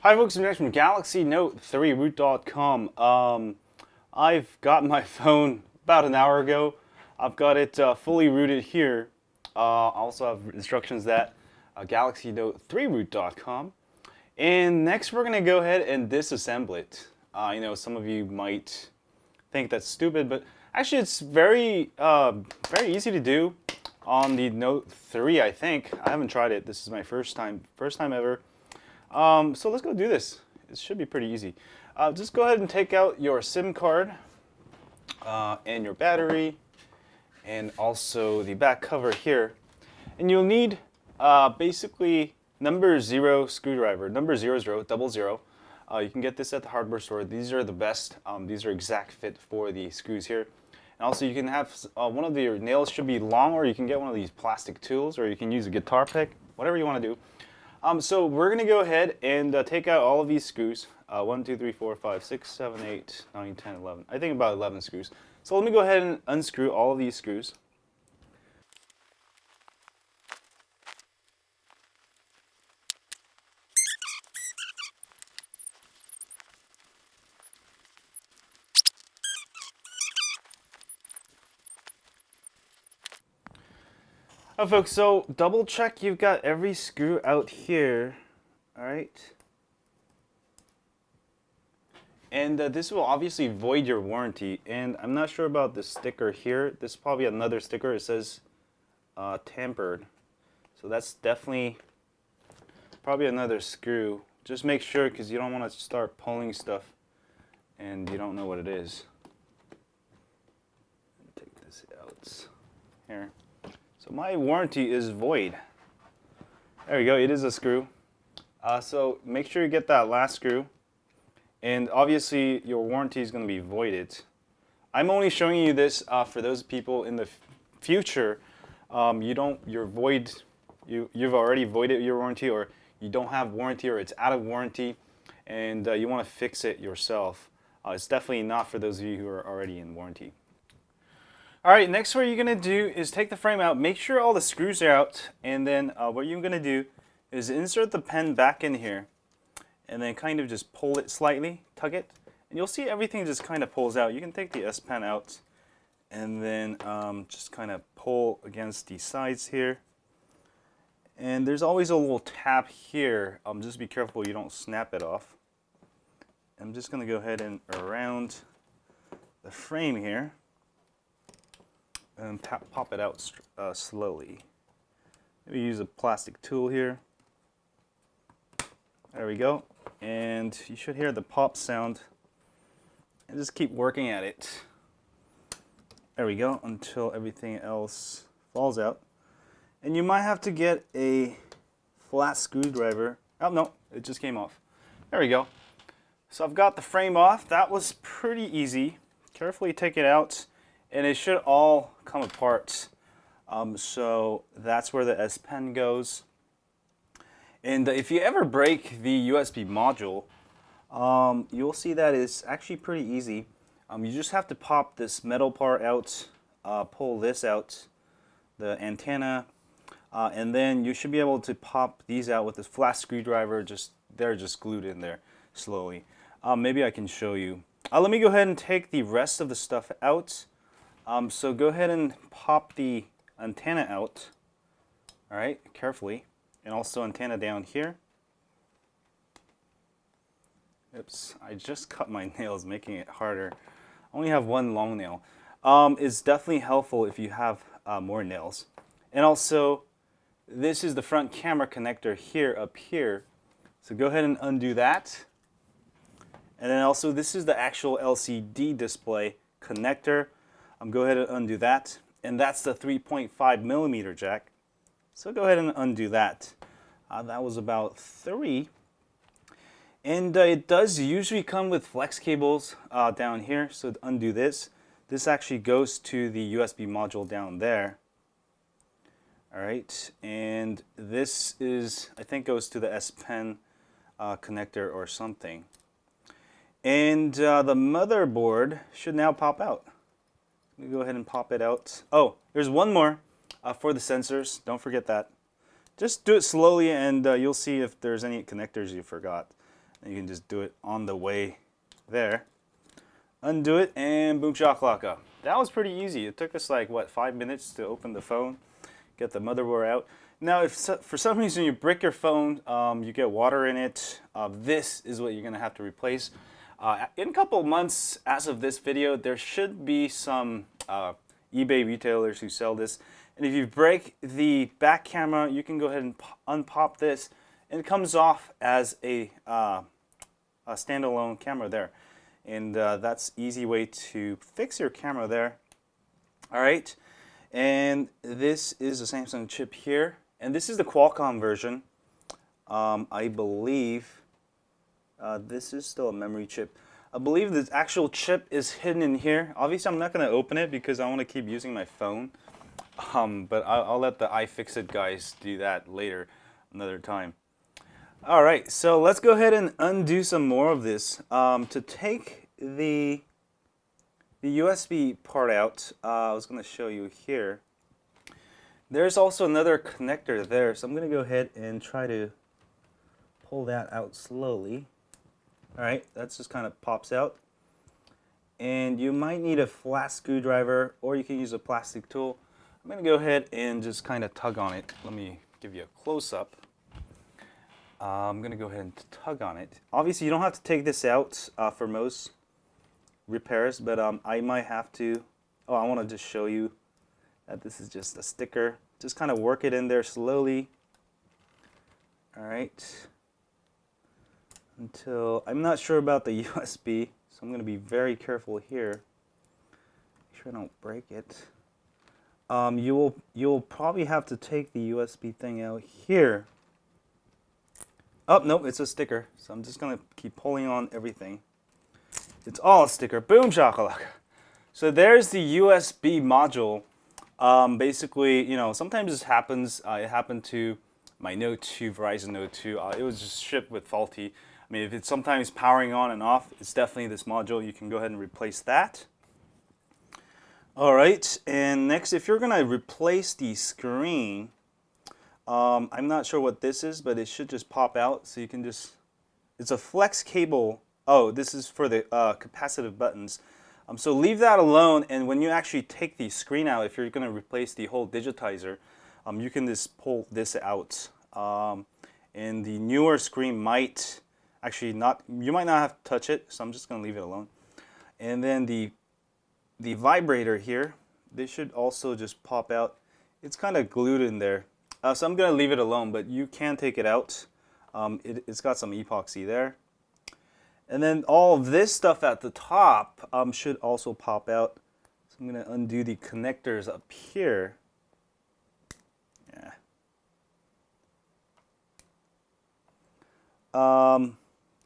Hi folks, I'm Next from Galaxy Note 3 root.com. I've got my phone about an hour ago. I've got it fully rooted here. I also have instructions that Galaxy Note 3 root.com. And next we're going to go ahead and disassemble it. Some of you might think that's stupid, but actually it's very easy to do on the Note 3, I think. I haven't tried it. This is my first time ever. So let's go do this. It should be pretty easy. Just go ahead and take out your SIM card and your battery and also the back cover here. And you'll need basically number 0 screwdriver. Number 00, 00. You can get this at the hardware store. These are the best. These are exact fit for the screws here. And also you can have one of your nails should be long, or you can get one of these plastic tools, or you can use a guitar pick, whatever you want to do. So we're going to go ahead and take out all of these screws. 1, 2, 3, 4, 5, 6, 7, 8, 9, 10, 11. I think about 11 screws. So let me go ahead and unscrew all of these screws. Oh, folks, so double check you've got every screw out here. All right. And this will obviously void your warranty. And I'm not sure about the sticker here. This is probably another sticker. It says tampered. So that's definitely probably another screw. Just make sure, because you don't want to start pulling stuff and you don't know what it is. Take this out here. So my warranty is void. There we go, it is a screw. So make sure you get that last screw. And obviously your warranty is going to be voided. I'm only showing you this for those people in the future. You've already voided your warranty, or you don't have warranty, or it's out of warranty, and you want to fix it yourself. It's definitely not for those of you who are already in warranty. Alright, next what you're going to do is take the frame out, make sure all the screws are out, and then what you're going to do is insert the pen back in here, and then kind of just pull it slightly, tug it, and you'll see everything just kind of pulls out. You can take the S Pen out, and then just kind of pull against the sides here. And there's always a little tab here. Just be careful you don't snap it off. I'm just going to go ahead and around the frame here and pop it out slowly. Maybe use a plastic tool here. There we go. And you should hear the pop sound. And just keep working at it. There we go, until everything else falls out. And you might have to get a flat screwdriver. Oh no, it just came off. There we go. So I've got the frame off. That was pretty easy. Carefully take it out, and it should all come apart. So that's where the S Pen goes. And if you ever break the USB module, you'll see that it's actually pretty easy. You just have to pop this metal part out, pull this out, the antenna, and then you should be able to pop these out with this flat screwdriver. They're just glued in there slowly. Maybe I can show you. Let me go ahead and take the rest of the stuff out. So go ahead and pop the antenna out. All right, carefully. And also antenna down here. Oops, I just cut my nails, making it harder. I only have one long nail. It's definitely helpful if you have more nails. And also, this is the front camera connector here, up here. So go ahead and undo that. And then also, this is the actual LCD display connector. Go ahead and undo that. And that's the 3.5mm jack. So go ahead and undo that. That was about 3. And it does usually come with flex cables down here. So to undo this, this actually goes to the USB module down there. All right, and this is, I think, goes to the S Pen connector or something. And the motherboard should now pop out. Let me go ahead and pop it out. Oh, there's one more for the sensors. Don't forget that. Just do it slowly, and you'll see if there's any connectors you forgot. And you can just do it on the way there. Undo it and boom shakalaka. That was pretty easy. It took us like, what, 5 minutes to open the phone, get the motherboard out. Now, if for some reason you break your phone, you get water in it, this is what you're going to have to replace. In a couple of months, as of this video, there should be some eBay retailers who sell this. And if you break the back camera, you can go ahead and unpop this, and it comes off as a standalone camera there. And that's easy way to fix your camera there. All right, and this is a Samsung chip here, and this is the Qualcomm version. I believe this is still a memory chip. I believe the actual chip is hidden in here. Obviously, I'm not going to open it because I want to keep using my phone. But I'll let the iFixit guys do that later, another time. All right, so let's go ahead and undo some more of this. To take the USB part out, I was going to show you here. There's also another connector there, so I'm going to go ahead and try to pull that out slowly. All right, that just kind of pops out. And you might need a flat screwdriver, or you can use a plastic tool. I'm going to go ahead and just kind of tug on it. Let me give you a close-up. I'm going to go ahead and tug on it. Obviously, you don't have to take this out for most repairs, but I might have to. Oh, I want to just show you that this is just a sticker. Just kind of work it in there slowly. All right. Until, I'm not sure about the USB, so I'm going to be very careful here. Make sure I don't break it. You'll probably have to take the USB thing out here. Oh, nope, it's a sticker. So I'm just going to keep pulling on everything. It's all a sticker. Boom shakalaka. So there's the USB module. Basically, you know, sometimes this happens. It happened to my Note 2, Verizon Note 2. It was just shipped with faulty. I mean, if it's sometimes powering on and off, it's definitely this module. You can go ahead and replace that. All right, and next, if you're going to replace the screen, I'm not sure what this is, but it should just pop out. So you can just, it's a flex cable. Oh, this is for the capacitive buttons. So leave that alone, and when you actually take the screen out, if you're going to replace the whole digitizer, you can just pull this out. And the newer screen might actually not, you might not have to touch it, so I'm just going to leave it alone. And then the vibrator here, they should also just pop out. It's kind of glued in there. So I'm going to leave it alone, but you can take it out. It's got some epoxy there. And then all of this stuff at the top should also pop out. So I'm going to undo the connectors up here. Yeah.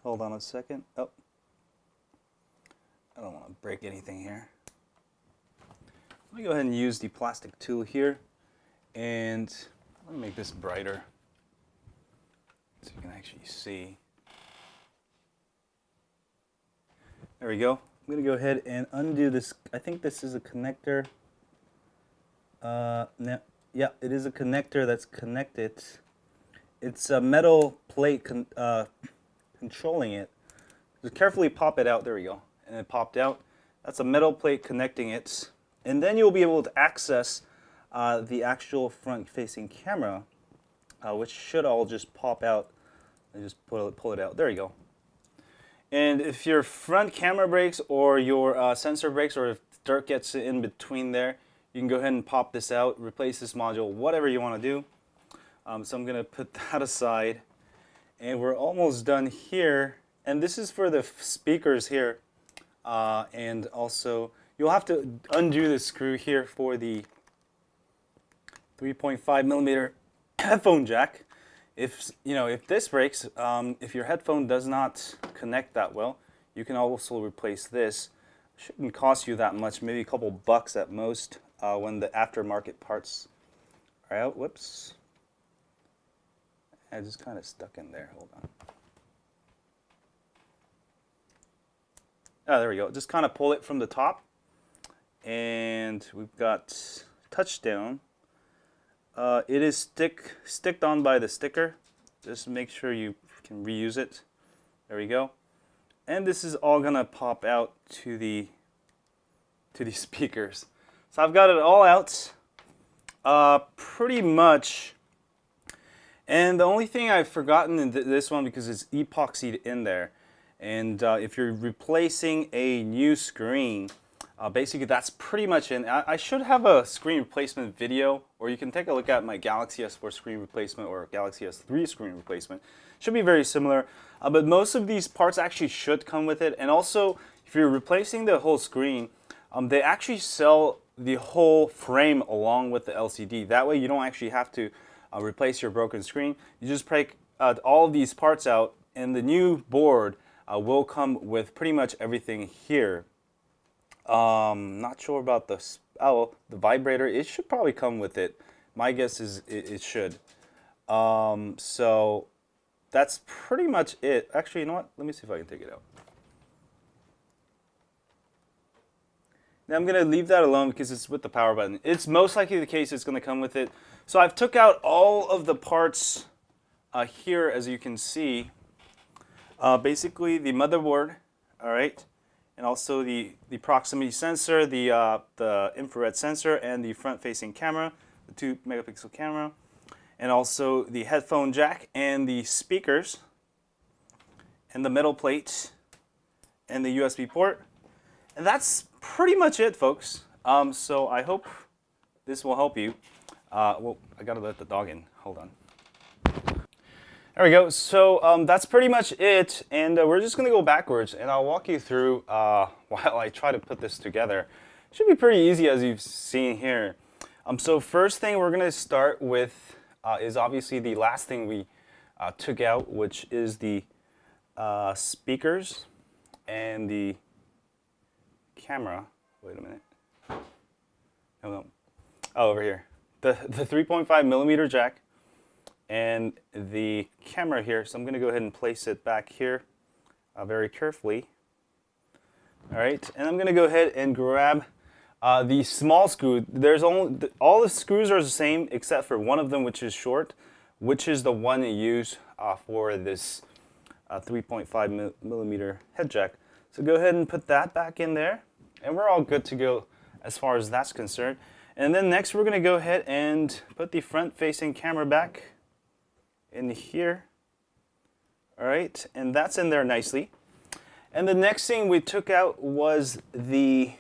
Hold on a second. Oh, I don't want to break anything here. Let me go ahead and use the plastic tool here. And let me make this brighter so you can actually see. There we go. I'm going to go ahead and undo this. I think this is a connector. Yeah, it is a connector that's connected. It's a metal plate controlling it. Just carefully pop it out. There we go. And it popped out. That's a metal plate connecting it. And then you'll be able to access the actual front-facing camera, which should all just pop out and just pull it out. There you go. And if your front camera breaks or your sensor breaks, or if dirt gets in between there, you can go ahead and pop this out, replace this module, whatever you want to do. So I'm going to put that aside. And we're almost done here. And this is for the speakers here. And also, you'll have to undo the screw here for the 3.5 millimeter headphone jack. If this breaks, if your headphone does not connect that well, you can also replace this. Shouldn't cost you that much, maybe a couple bucks at most when the aftermarket parts are out. Whoops. I just kind of stuck in there. Hold on. Oh, there we go. Just kind of pull it from the top. And we've got touchdown. It is sticked on by the sticker. Just make sure you can reuse it. There we go. And this is all gonna pop out to the speakers. So I've got it all out, pretty much. And the only thing I've forgotten in this one, because it's epoxied in there, and if you're replacing a new screen, basically that's pretty much in. I should have a screen replacement video, or you can take a look at my Galaxy S4 screen replacement or Galaxy S3 screen replacement. Should be very similar, but most of these parts actually should come with it. And also, if you're replacing the whole screen, they actually sell the whole frame along with the LCD. That way you don't actually have to replace your broken screen. You just break all of these parts out, and the new board will come with pretty much everything here. Not sure about the vibrator. It should probably come with it. My guess is it should. So that's pretty much it. Actually, you know what? Let me see if I can take it out. Now I'm going to leave that alone because it's with the power button. It's most likely the case it's going to come with it. So I've took out all of the parts here, as you can see. Basically the motherboard, all right, and also the proximity sensor, the infrared sensor, and the front-facing camera, the 2-megapixel camera, and also the headphone jack and the speakers, and the metal plate, and the USB port. And that's pretty much it, folks. So I hope this will help you. Well, I gotta let the dog in. Hold on. There we go. So that's pretty much it. And we're just gonna go backwards, and I'll walk you through while I try to put this together. It should be pretty easy, as you've seen here. So first thing we're gonna start with is obviously the last thing we took out, which is the speakers and the camera. Wait a minute. No. Oh, over here. The 3.5 millimeter jack and the camera here. So I'm going to go ahead and place it back here very carefully. All right, and I'm going to go ahead and grab the small screw. There's all the screws are the same except for one of them, which is short, which is the one you use for this 3.5 millimeter head jack. So go ahead and put that back in there, and we're all good to go as far as that's concerned. And then next we're going to go ahead and put the front-facing camera back in here. All right, and that's in there nicely. And the next thing we took out was the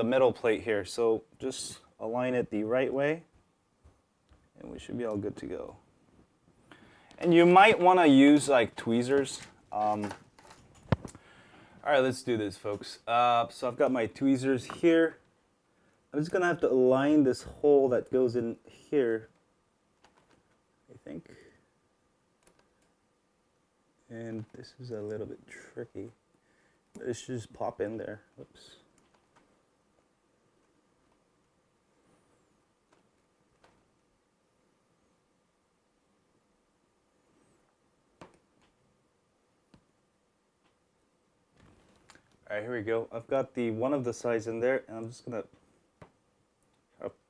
metal plate here. So just align it the right way, and we should be all good to go. And you might want to use like tweezers. All right, let's do this, folks. So I've got my tweezers here. I'm just gonna have to align this hole that goes in here, I think. And this is a little bit tricky. It should just pop in there. Oops. All right, here we go. I've got the one of the sides in there, and I'm just gonna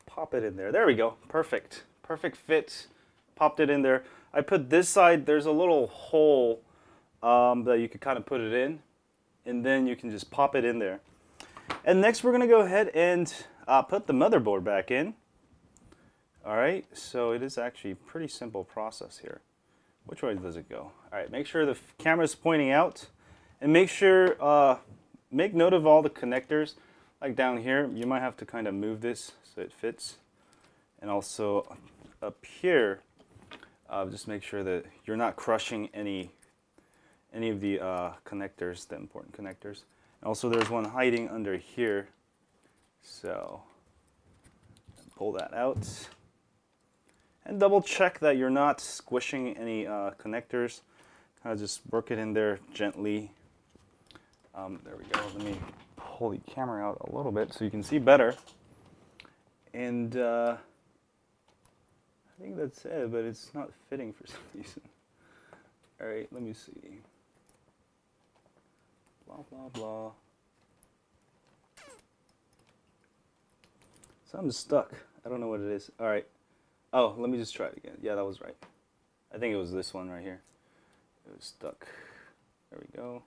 pop it in there. There we go. Perfect. Perfect fit. Popped it in there. I put this side, there's a little hole that you could kind of put it in, and then you can just pop it in there. And next we're gonna go ahead and put the motherboard back in. All right, so it is actually a pretty simple process here. Which way does it go? All right, make sure the camera is pointing out, and make sure, make note of all the connectors. Like down here, you might have to kind of move this so it fits. And also up here, just make sure that you're not crushing any of the connectors, the important connectors. And also there's one hiding under here. So pull that out. And double check that you're not squishing any connectors. Kind of just work it in there gently. There we go. Let me pull the camera out a little bit so you can see better. And I think that's it, but it's not fitting for some reason. All right, let me see. Blah, blah, blah. Something's stuck. I don't know what it is. All right. Oh, let me just try it again. Yeah, that was right. I think it was this one right here. It was stuck. There we go.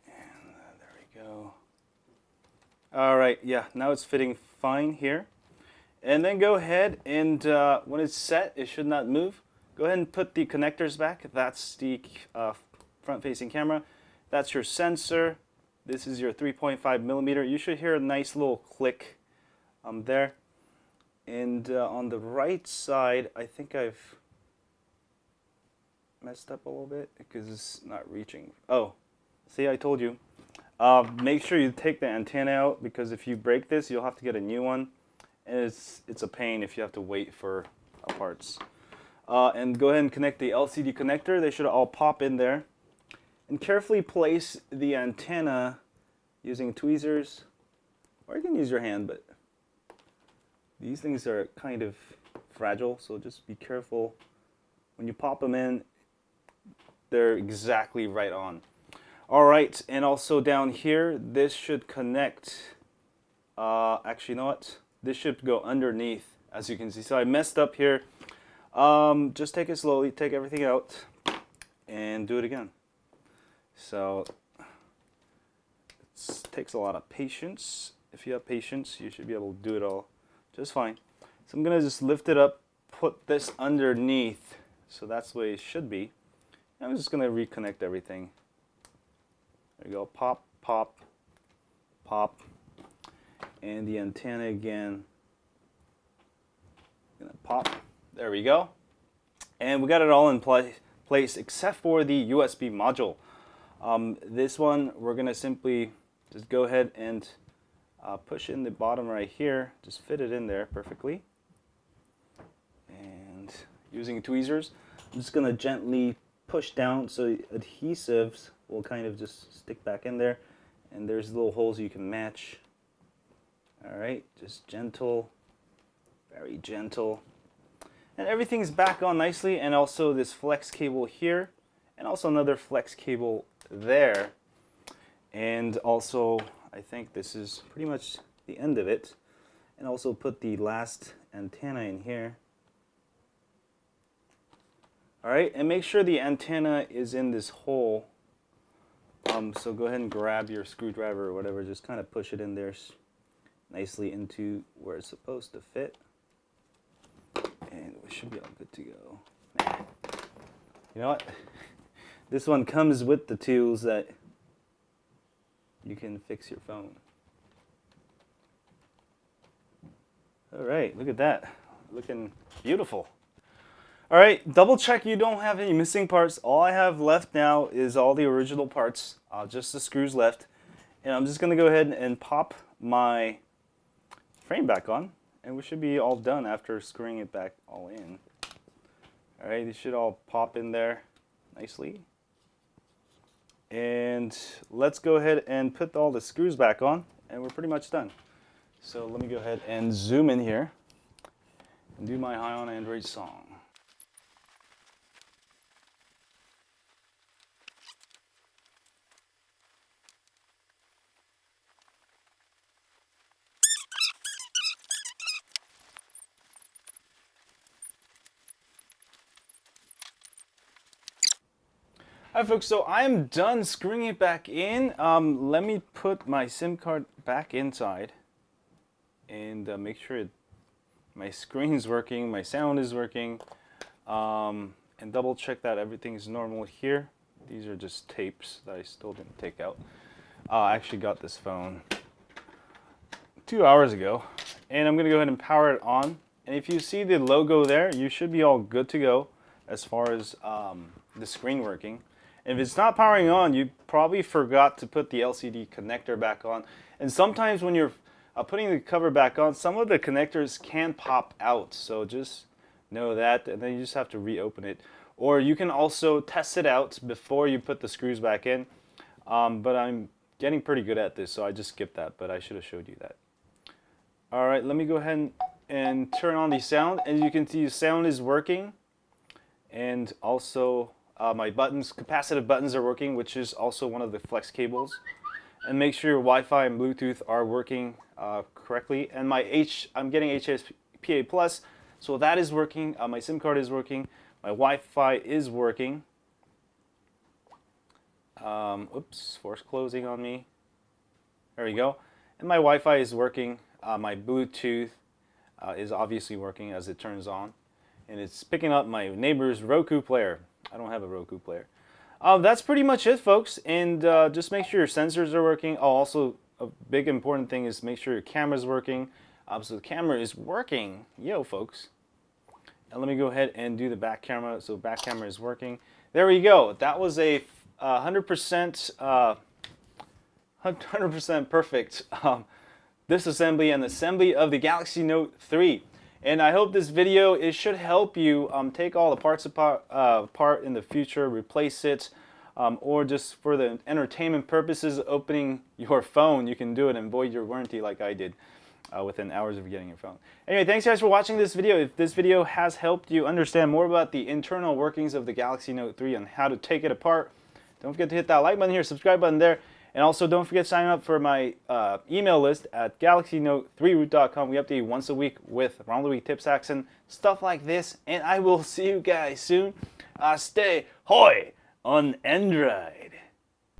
And there we go. All right, yeah, now it's fitting fine here. And then go ahead and when it's set, it should not move. Go ahead and put the connectors back. That's the front-facing camera. That's your sensor. This is your 3.5 millimeter. You should hear a nice little click there. And on the right side, I think I've messed up a little bit because it's not reaching. Oh, see, I told you. Make sure you take the antenna out, because if you break this, you'll have to get a new one. And it's a pain if you have to wait for parts. And go ahead and connect the LCD connector. They should all pop in there. And carefully place the antenna using tweezers. Or you can use your hand, but these things are kind of fragile, so just be careful. When you pop them in, they're exactly right on. All right, and also down here, this should connect. Actually, you know what? This should go underneath, as you can see. So I messed up here. Just take it slowly, take everything out, and do it again. So it takes a lot of patience. If you have patience, you should be able to do it all just fine. So I'm gonna just lift it up, put this underneath, so that's the way it should be. I'm just gonna reconnect everything. There you go, pop, pop, pop, and the antenna again. Gonna pop. There we go. And we got it all in place except for the USB module. This one, we're gonna simply just go ahead and push in the bottom right here, just fit it in there perfectly. And using tweezers, I'm just gonna gently push down so adhesives will kind of just stick back in there. And there's little holes you can match. All right, just gentle, very gentle. And everything's back on nicely, and also this flex cable here, and also another flex cable there. And also, I think this is pretty much the end of it. And also put the last antenna in here. All right, and make sure the antenna is in this hole. So go ahead and grab your screwdriver or whatever, just kind of push it in there nicely into where it's supposed to fit. And we should be all good to go. Man. You know what? This one comes with the tools that you can fix your phone. All right, look at that. Looking beautiful. All right, double check you don't have any missing parts. All I have left now is all the original parts, just the screws left. And I'm just gonna go ahead and pop my frame back on, and we should be all done after screwing it back all in. All right, these should all pop in there nicely. And let's go ahead and put all the screws back on, and we're pretty much done. So let me go ahead and zoom in here and do my High on Android song. Alright folks, so I am done screwing it back in. Let me put my SIM card back inside and make sure my screen is working, my sound is working, and double check that everything is normal here. These are just tapes that I still didn't take out. I actually got this phone 2 hours ago, and I'm gonna go ahead and power it on. And if you see the logo there, you should be all good to go as far as the screen working. If it's not powering on, you probably forgot to put the LCD connector back on. And sometimes when you're putting the cover back on, some of the connectors can pop out. So just know that, and then you just have to reopen it. Or you can also test it out before you put the screws back in. But I'm getting pretty good at this, so I just skipped that, but I should have showed you that. All right, let me go ahead and turn on the sound. As you can see, the sound is working. And also, my buttons, capacitive buttons are working, which is also one of the flex cables. And make sure your Wi-Fi and Bluetooth are working correctly. And I'm getting HSPA+, So that is working. My SIM card is working. My Wi-Fi is working. Oops, force closing on me. There we go. And my Wi-Fi is working. My Bluetooth is obviously working as it turns on. And it's picking up my neighbor's Roku player. I don't have a Roku player. That's pretty much it, folks. And just make sure your sensors are working. Oh, also, a big important thing is make sure your camera's working. So the camera is working. Yo, folks. Now let me go ahead and do the back camera. So back camera is working. There we go. That was a 100% 100% perfect disassembly and assembly of the Galaxy Note 3. And I hope this video, it should help you take all the parts apart in the future, replace it, or just for the entertainment purposes, opening your phone, you can do it and void your warranty like I did within hours of getting your phone. Anyway, thanks guys for watching this video. If this video has helped you understand more about the internal workings of the Galaxy Note 3 and how to take it apart, don't forget to hit that like button here, subscribe button there, and also don't forget to sign up for my email list at galaxynote3root.com. We update you once a week with round the week tips, hacks, and stuff like this. And I will see you guys soon. Stay hoy on Android.